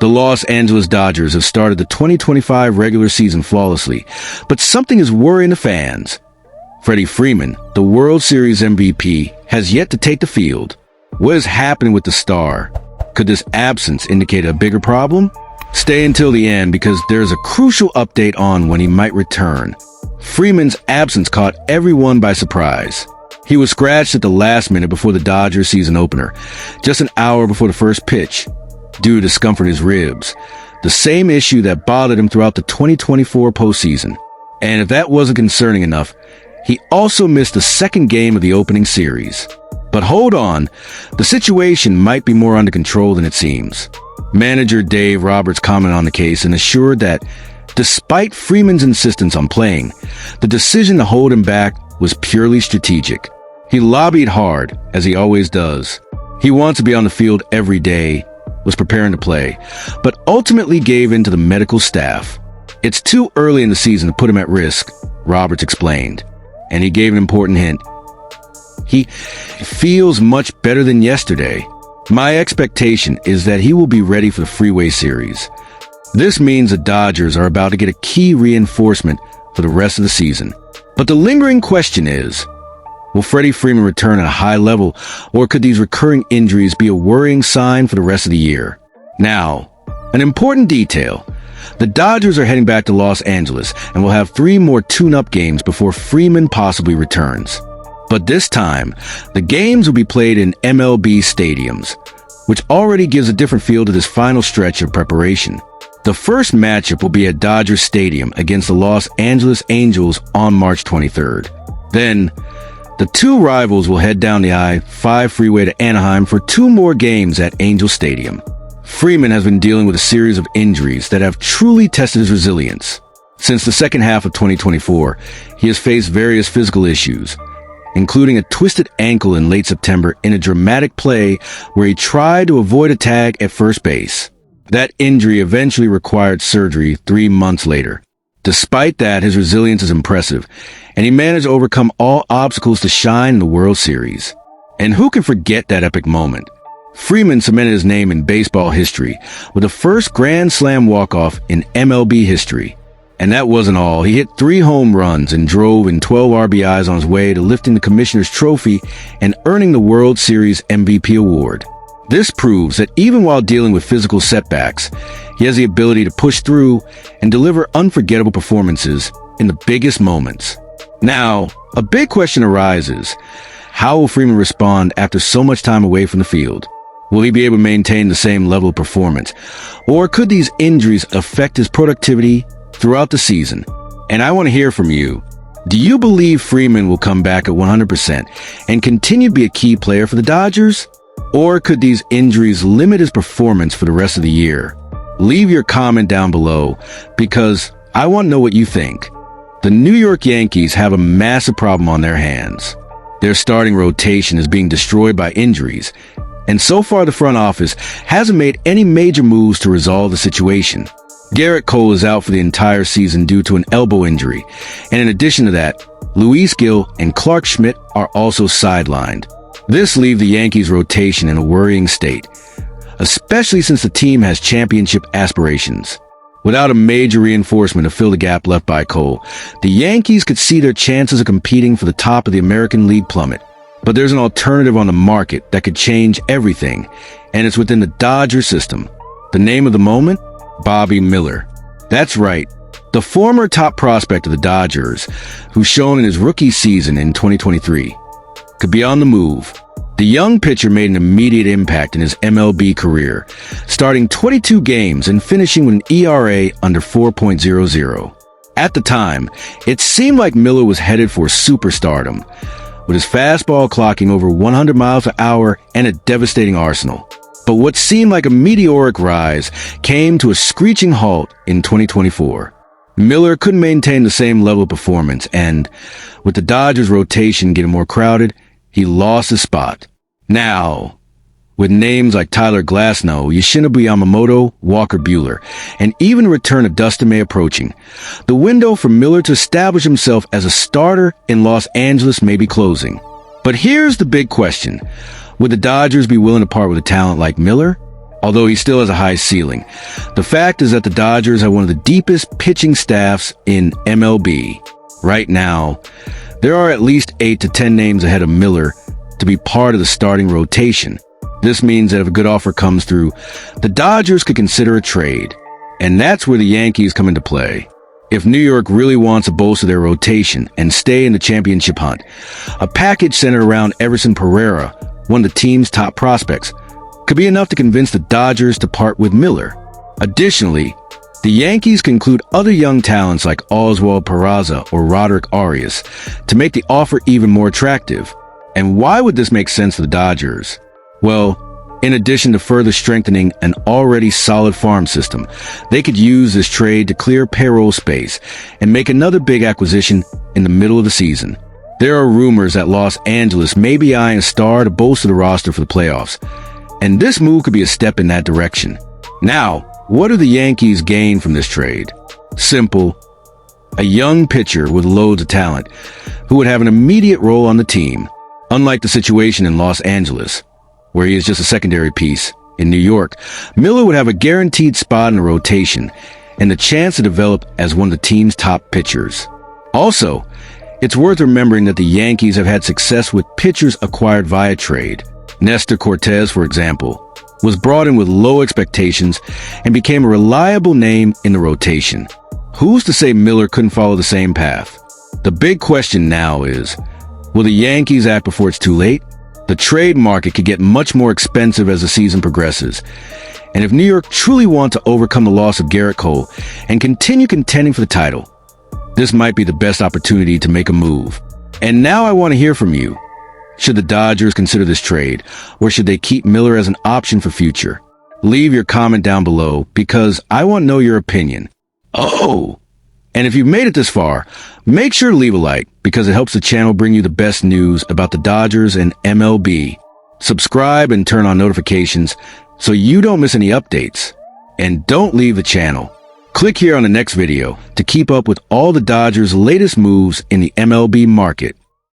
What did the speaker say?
The Los Angeles Dodgers have started the 2025 regular season flawlessly, but something is worrying the fans. Freddie Freeman, the World Series MVP, has yet to take the field. What is happening with the star? Could this absence indicate a bigger problem? Stay until the end because there's a crucial update on when he might return. Freeman's absence caught everyone by surprise. He was scratched at the last minute before the Dodgers season opener, just an hour before the first pitch, due to discomfort in his ribs, the same issue that bothered him throughout the 2024 postseason. And if that wasn't concerning enough, he also missed the second game of the opening series. But hold on, the situation might be more under control than it seems. Manager Dave Roberts commented on the case and assured that, despite Freeman's insistence on playing, the decision to hold him back was purely strategic. He lobbied hard, as he always does. He wants to be on the field every day, was preparing to play, but ultimately gave in to the medical staff. It's too early in the season to put him at risk, Roberts explained, and he gave an important hint. He feels much better than yesterday. My expectation is that he will be ready for the Freeway Series. This means the Dodgers are about to get a key reinforcement for the rest of the season. But the lingering question is, will Freddie Freeman return at a high level, or could these recurring injuries be a worrying sign for the rest of the year? Now, an important detail. The Dodgers are heading back to Los Angeles and will have 3 more tune-up games before Freeman possibly returns. But this time, the games will be played in MLB stadiums, which already gives a different feel to this final stretch of preparation. The first matchup will be at Dodger Stadium against the Los Angeles Angels on March 23rd. Then, the 2 rivals will head down the I-5 freeway to Anaheim for 2 more games at Angel Stadium. Freeman has been dealing with a series of injuries that have truly tested his resilience. Since the second half of 2024, he has faced various physical issues, including a twisted ankle in late September in a dramatic play where he tried to avoid a tag at first base. That injury eventually required surgery 3 months later. Despite that, his resilience is impressive, and he managed to overcome all obstacles to shine in the World Series. And who can forget that epic moment? Freeman cemented his name in baseball history with the first Grand Slam walk-off in MLB history. And that wasn't all. He hit 3 home runs and drove in 12 RBIs on his way to lifting the Commissioner's Trophy and earning the World Series MVP award. This proves that even while dealing with physical setbacks, he has the ability to push through and deliver unforgettable performances in the biggest moments. Now, a big question arises. How will Freeman respond after so much time away from the field? Will he be able to maintain the same level of performance? Or could these injuries affect his productivity throughout the season? And I want to hear from you. Do you believe Freeman will come back at 100% and continue to be a key player for the Dodgers? Or could these injuries limit his performance for the rest of the year? Leave your comment down below because I want to know what you think. The New York Yankees have a massive problem on their hands. Their starting rotation is being destroyed by injuries, and so far the front office hasn't made any major moves to resolve the situation. Garrett Cole is out for the entire season due to an elbow injury, and in addition to that, Luis Gil and Clark Schmidt are also sidelined. This leaves the Yankees' rotation in a worrying state, especially since the team has championship aspirations. Without a major reinforcement to fill the gap left by Cole, the Yankees could see their chances of competing for the top of the American League plummet. But there's an alternative on the market that could change everything, and it's within the Dodger system. The name of the moment? Bobby Miller. That's right, the former top prospect of the Dodgers, who's shown in his rookie season in 2023, could be on the move. The young pitcher made an immediate impact in his MLB career, starting 22 games and finishing with an ERA under 4.00. At the time, it seemed like Miller was headed for superstardom, with his fastball clocking over 100 miles per hour and a devastating arsenal. But what seemed like a meteoric rise came to a screeching halt in 2024. Miller couldn't maintain the same level of performance, and with the Dodgers' rotation getting more crowded, he lost his spot. Now, with names like Tyler Glasnow, Yoshinobu Yamamoto, Walker Buehler, and even the return of Dustin May approaching, the window for Miller to establish himself as a starter in Los Angeles may be closing. But here's the big question. Would the Dodgers be willing to part with a talent like Miller? although he still has a high ceiling. The fact is that the Dodgers have one of the deepest pitching staffs in MLB. Right now, there are at least 8 to 10 names ahead of Miller to be part of the starting rotation. This means that if a good offer comes through, the Dodgers could consider a trade. And that's where the Yankees come into play. If New York really wants to bolster their rotation and stay in the championship hunt, a package centered around Everson Pereira, one of the team's top prospects, could be enough to convince the Dodgers to part with Miller. Additionally, the Yankees can include other young talents like Oswald Peraza or Roderick Arias to make the offer even more attractive. And why would this make sense to the Dodgers? Well, in addition to further strengthening an already solid farm system, they could use this trade to clear payroll space and make another big acquisition in the middle of the season. There are rumors that Los Angeles may be eyeing a star to bolster the roster for the playoffs, and this move could be a step in that direction. Now, what do the Yankees gain from this trade? Simple. A young pitcher with loads of talent who would have an immediate role on the team, unlike the situation in Los Angeles, where he is just a secondary piece. In New York, Miller would have a guaranteed spot in the rotation and the chance to develop as one of the team's top pitchers. Also, it's worth remembering that the Yankees have had success with pitchers acquired via trade. Nestor Cortez, for example, was brought in with low expectations and became a reliable name in the rotation. Who's to say Miller couldn't follow the same path? The big question now is, will the Yankees act before it's too late? The trade market could get much more expensive as the season progresses. And if New York truly want to overcome the loss of Garrett Cole and continue contending for the title, this might be the best opportunity to make a move. And now I want to hear from you. Should the Dodgers consider this trade, or should they keep Miller as an option for future? Leave your comment down below because I want to know your opinion. Oh! And if you've made it this far, make sure to leave a like because it helps the channel bring you the best news about the Dodgers and MLB. Subscribe and turn on notifications so you don't miss any updates. And don't leave the channel. Click here on the next video to keep up with all the Dodgers' latest moves in the MLB market.